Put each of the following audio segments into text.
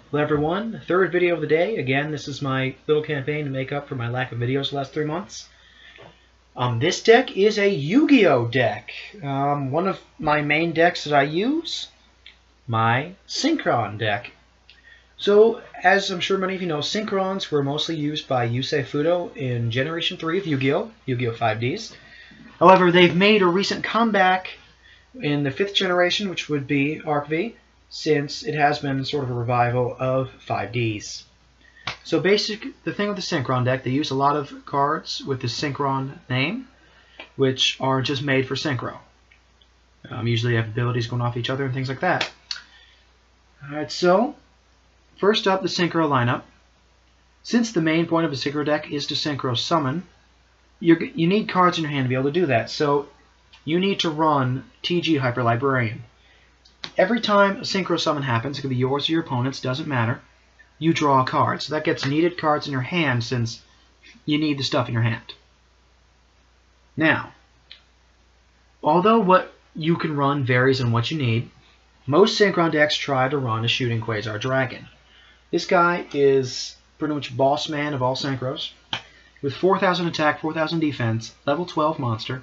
Hello everyone, third video of the day. Again, this is my little campaign to make up for my lack of videos the last 3 months. This deck is a Yu-Gi-Oh deck. One of my main decks that I use, my Synchron deck. So, as I'm sure many of you know, Synchrons were mostly used by Yusei Fudo in Generation 3 of Yu-Gi-Oh! Yu-Gi-Oh! 5Ds. However, they've made a recent comeback in the 5th generation, which would be Arc V, since it has been sort of a revival of 5Ds. So the thing with the Synchron deck, they use a lot of cards with the Synchron name, which are just made for Synchro. Usually have abilities going off each other and things like that. Alright, so first up, the Synchro lineup. Since the main point of a Synchro deck is to Synchro summon, you need cards in your hand to be able to do that. So you need to run TG Hyper Librarian. Every time a Synchro summon happens, it could be yours or your opponent's, doesn't matter, you draw a card. So that gets needed cards in your hand since you need the stuff in your hand. Now, although what you can run varies on what you need, most Synchron decks try to run a shooting Quasar Dragon. This guy is pretty much boss man of all Synchros. With 4,000 attack, 4,000 defense, level 12 monster.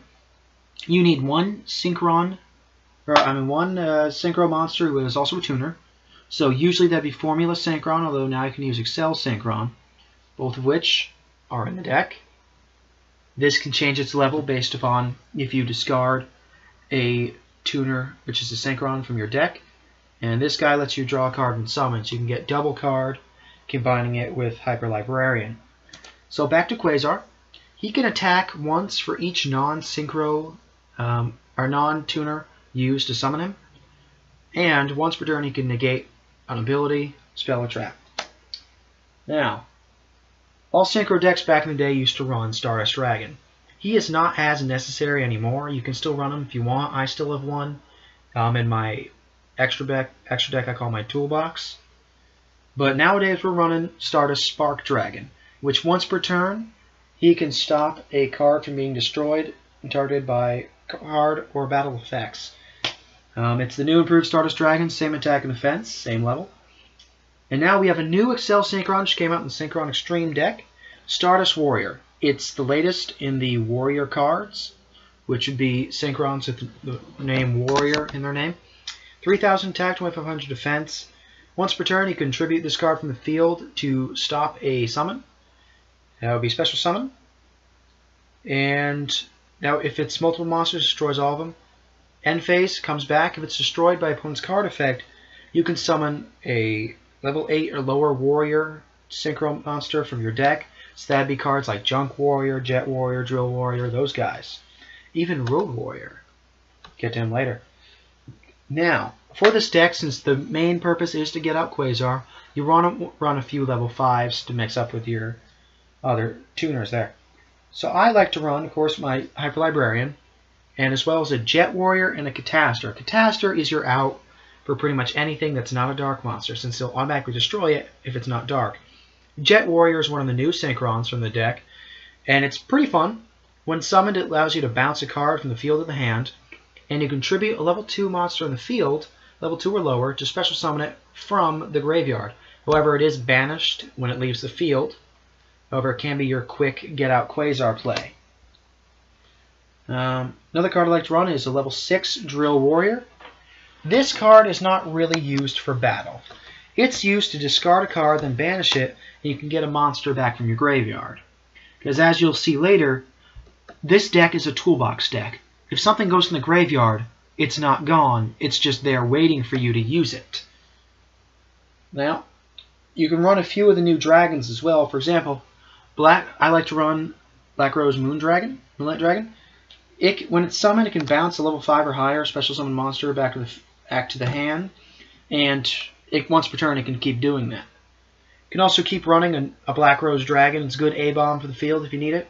You need one Synchro monster who is also a tuner. So usually that'd be Formula Synchron, although now you can use Excel Synchron, both of which are in the deck. This can change its level based upon if you discard a tuner, which is a Synchron, from your deck. And this guy lets you draw a card and summon, so you can get double card, combining it with Hyper Librarian. So back to Quasar. He can attack once for each non-Synchro or non-tuner used to summon him, and once per turn he can negate an ability, spell, or trap. Now, all Synchro decks back in the day used to run Stardust Dragon. He is not as necessary anymore. You can still run him if you want. I still have one in my extra deck I call my toolbox. But nowadays we're running Stardust Spark Dragon, which once per turn he can stop a card from being destroyed and targeted by card or battle effects. It's the new improved Stardust Dragon, same attack and defense, same level. And now we have a new Excel Synchron, which came out in the Synchron Extreme deck, Stardust Warrior. It's the latest in the Warrior cards, which would be Synchrons with the name Warrior in their name. 3,000 attack, 2,500 defense. Once per turn, you can contribute this card from the field to stop a summon. That would be Special Summon. And now if it's multiple monsters, it destroys all of them. End phase comes back. If it's destroyed by opponent's card effect, you can summon a level 8 or lower warrior Synchro monster from your deck. So that'd be cards like Junk Warrior, Jet Warrior, Drill Warrior, those guys. Even Road Warrior. Get to him later. Now, for this deck, since the main purpose is to get out Quasar, you run a few level 5s to mix up with your other tuners there. So I like to run, of course, my Hyper Librarian, and as well as a Jet Warrior and a Catastor. Catastor is your out for pretty much anything that's not a dark monster, since he'll automatically destroy it if it's not dark. Jet Warrior is one of the new Synchrons from the deck, and it's pretty fun. When summoned, it allows you to bounce a card from the field to the hand, and you contribute a level 2 monster in the field, level 2 or lower, to special summon it from the graveyard. However, it is banished when it leaves the field. However, it can be your quick get-out Quasar play. Another card I like to run is a level 6 Drill Warrior. This card is not really used for battle. It's used to discard a card, then banish it, and you can get a monster back from your graveyard. Because as you'll see later, this deck is a toolbox deck. If something goes in the graveyard, it's not gone. It's just there waiting for you to use it. Now, you can run a few of the new dragons as well. For example, I like to run Black Rose Moonlight Dragon. When it's summoned, it can bounce a level 5 or higher special summon monster back to the hand, and once per turn it can keep doing that. You can also keep running a Black Rose Dragon. It's good A-bomb for the field if you need it.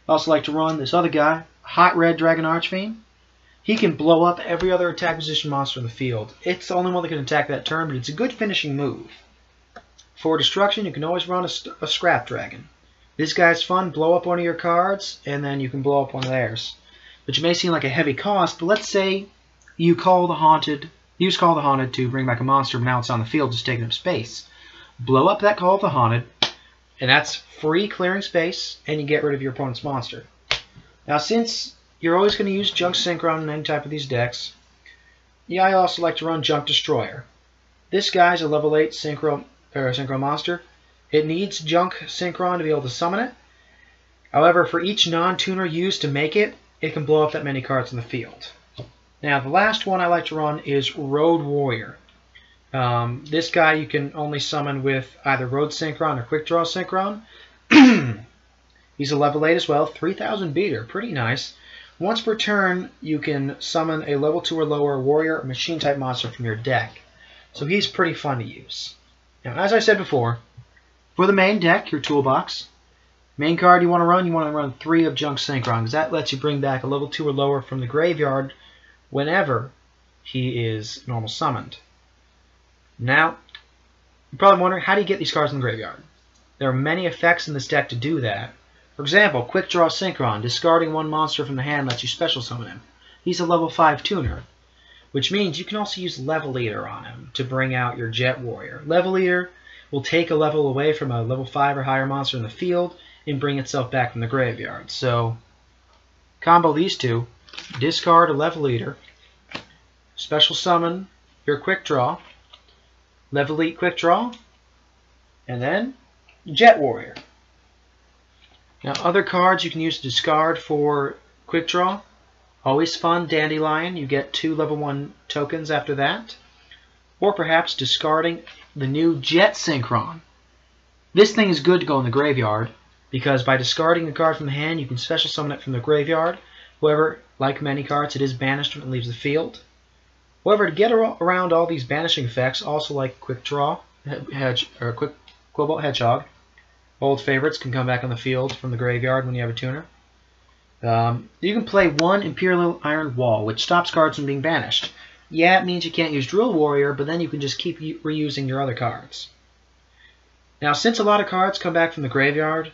I also like to run this other guy, Hot Red Dragon Archfiend. He can blow up every other attack position monster in the field. It's the only one that can attack that turn, but it's a good finishing move. For destruction, you can always run a Scrap Dragon. This guy's fun. Blow up one of your cards, and then you can blow up one of theirs. Which may seem like a heavy cost, but let's say you use Call the Haunted to bring back a monster, but now it's on the field just taking up space. blow up that Call of the Haunted, and that's free clearing space, and you get rid of your opponent's monster. Now, since you're always going to use Junk Synchron in any type of these decks, yeah, I also like to run Junk Destroyer. This guy's a level 8 Synchro monster. It needs Junk Synchron to be able to summon it. However, for each non-tuner used to make it, it can blow up that many cards in the field. Now, the last one I like to run is Road Warrior. This guy you can only summon with either Road Synchron or Quick Draw Synchron. He's a level 8 as well, 3000 beater, pretty nice. Once per turn, you can summon a level 2 or lower warrior or machine type monster from your deck. So he's pretty fun to use. Now, as I said before, for the main deck, your toolbox, main card you want to run 3 of Junk Synchron, because that lets you bring back a level 2 or lower from the graveyard whenever he is normal summoned. Now, you're probably wondering, how do you get these cards in the graveyard? There are many effects in this deck to do that. For example, Quick Draw Synchron, discarding one monster from the hand lets you special summon him. He's a level 5 tuner, which means you can also use Level Eater on him to bring out your Jet Warrior. Level Eater will take a level away from a level 5 or higher monster in the field and bring itself back from the graveyard. So, combo these two, discard a Level Eater, special summon your Quick Draw, Level Eat Quick Draw, and then Jet Warrior. Now, other cards you can use to discard for Quick Draw. Always fun, Dandelion. You get 2 level 1 tokens after that. Or perhaps discarding the new Jet Synchron. This thing is good to go in the graveyard, because by discarding a card from the hand, you can special summon it from the graveyard. However, like many cards, it is banished when it leaves the field. However, to get around all these banishing effects, also like Quick Draw, Quick Quillbolt Hedgehog, old favorites can come back on the field from the graveyard when you have a tuner. You can play 1 Imperial Iron Wall, which stops cards from being banished. Yeah, it means you can't use Drill Warrior, but then you can just keep reusing your other cards. Now, since a lot of cards come back from the graveyard,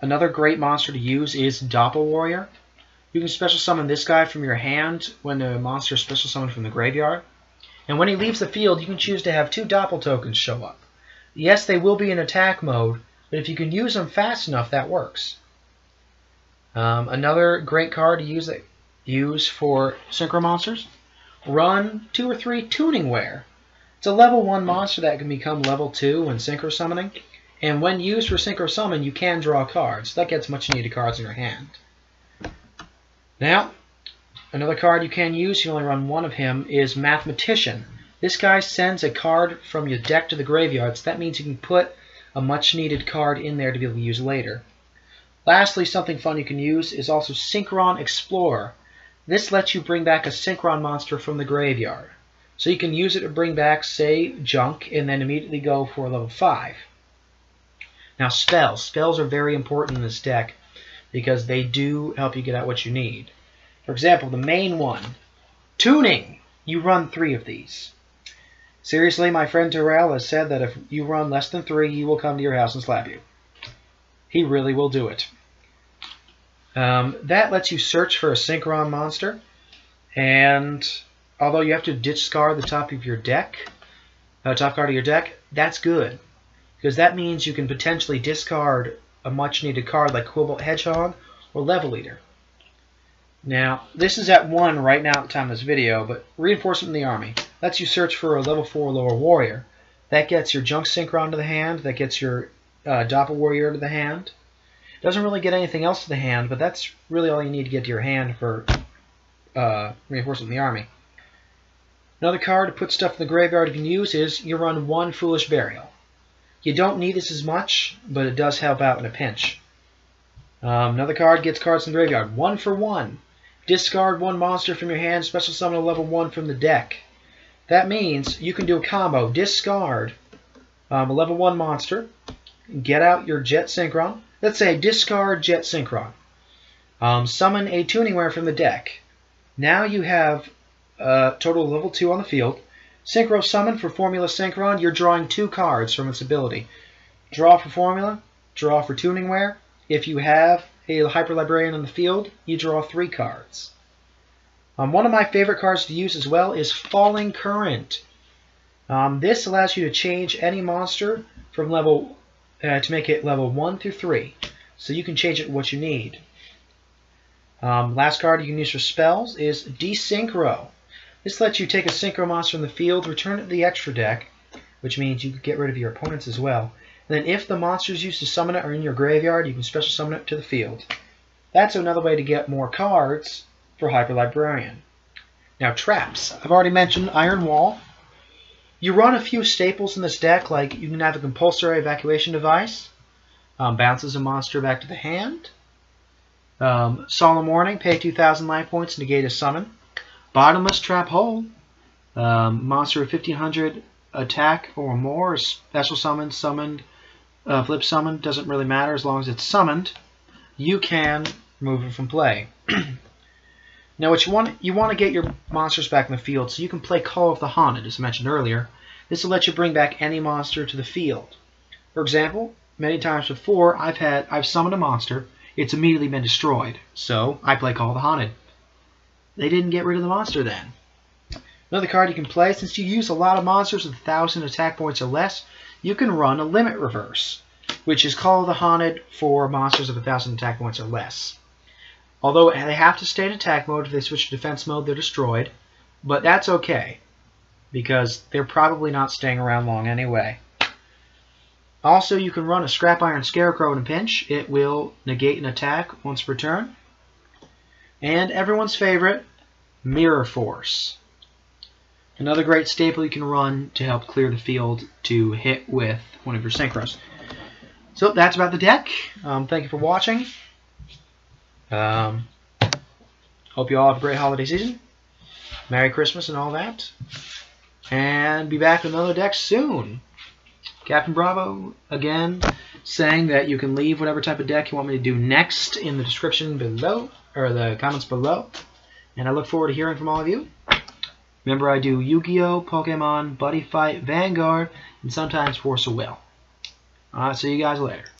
another great monster to use is Doppel Warrior. You can special summon this guy from your hand when the monster is special summoned from the graveyard. And when he leaves the field, you can choose to have 2 Doppel tokens show up. Yes, they will be in attack mode, but if you can use them fast enough, that works. Another great card to use for Synchro monsters, run 2 or 3 Tuning Wear. It's a level 1 monster that can become level 2 when Synchro summoning, and when used for Synchro summon, you can draw cards. That gets much needed cards in your hand. Now, another card you can use, you only run 1 of him, is Mathematician. This guy sends a card from your deck to the graveyard, so that means you can put a much needed card in there to be able to use later. Lastly, something fun you can use is also Synchron Explorer. This lets you bring back a Synchron monster from the graveyard. So you can use it to bring back, say, Junk, and then immediately go for level 5. Now, spells. Spells are very important in this deck because they do help you get out what you need. For example, the main one, Tuning. You run 3 of these. Seriously, my friend Terrell has said that if you run less than 3, he will come to your house and slap you. He really will do it. That lets you search for a Synchron monster, and although you have to discard the top of your deck, top card of your deck, that's good, because that means you can potentially discard a much-needed card like Quillbolt Hedgehog or Level Eater. Now, this is at 1 right now at the time of this video, but Reinforcement in the Army lets you search for a level 4 or lower warrior. That gets your Junk Synchron to the hand, that gets your Doppel Warrior to the hand. Doesn't really get anything else to the hand, but that's really all you need to get to your hand for Reinforcement in the Army. Another card to put stuff in the graveyard you can use is you run 1 Foolish Burial. You don't need this as much, but it does help out in a pinch. Another card gets cards in the graveyard. 1 for 1. Discard 1 monster from your hand, special summon a level 1 from the deck. That means you can do a combo. Discard a level 1 monster, get out your Jet Synchron. Let's say discard Jet Synchron. Summon a Tuning Wear from the deck. Now you have a total of level 2 on the field. Synchro Summon for Formula Synchron, you're drawing 2 cards from its ability. Draw for Formula, draw for Tuning Wear. If you have a Hyper Librarian on the field, you draw 3 cards. One of my favorite cards to use as well is Falling Current. This allows you to change any monster from level to make it level 1 through 3. So you can change it what you need. Last card you can use for spells is Desynchro. This lets you take a Synchro monster from the field, return it to the extra deck, which means you can get rid of your opponents as well. And then if the monsters used to summon it are in your graveyard, you can special summon it to the field. That's another way to get more cards for Hyper Librarian. Now traps. I've already mentioned Iron Wall. You run a few staples in this deck, like you can have a compulsory evacuation device, bounces a monster back to the hand. Solemn Warning, pay 2,000 life points, negate a summon. Bottomless Trap Hole, monster with 1,500 attack or more, special summoned, flip summoned, doesn't really matter as long as it's summoned. You can remove it from play. Now what you want to get your monsters back in the field, so you can play Call of the Haunted, as I mentioned earlier. This will let you bring back any monster to the field. For example, many times before I've summoned a monster, it's immediately been destroyed. So I play Call of the Haunted. They didn't get rid of the monster then. Another card you can play, since you use a lot of monsters with 1,000 attack points or less, you can run a Limit Reverse, which is Call of the Haunted for monsters of 1,000 attack points or less. Although they have to stay in attack mode, if they switch to defense mode, they're destroyed. But that's okay, because they're probably not staying around long anyway. Also, you can run a Scrap Iron Scarecrow in a pinch. It will negate an attack once per turn. And everyone's favorite, Mirror Force. Another great staple you can run to help clear the field to hit with one of your Synchros. So that's about the deck. Thank you for watching. Hope you all have a great holiday season. Merry Christmas and all that. And be back with another deck soon. Captain Bravo, again, saying that you can leave whatever type of deck you want me to do next in the description below, or the comments below. And I look forward to hearing from all of you. Remember, I do Yu-Gi-Oh!, Pokemon, Buddy Fight, Vanguard, and sometimes Force of Will. See you guys later.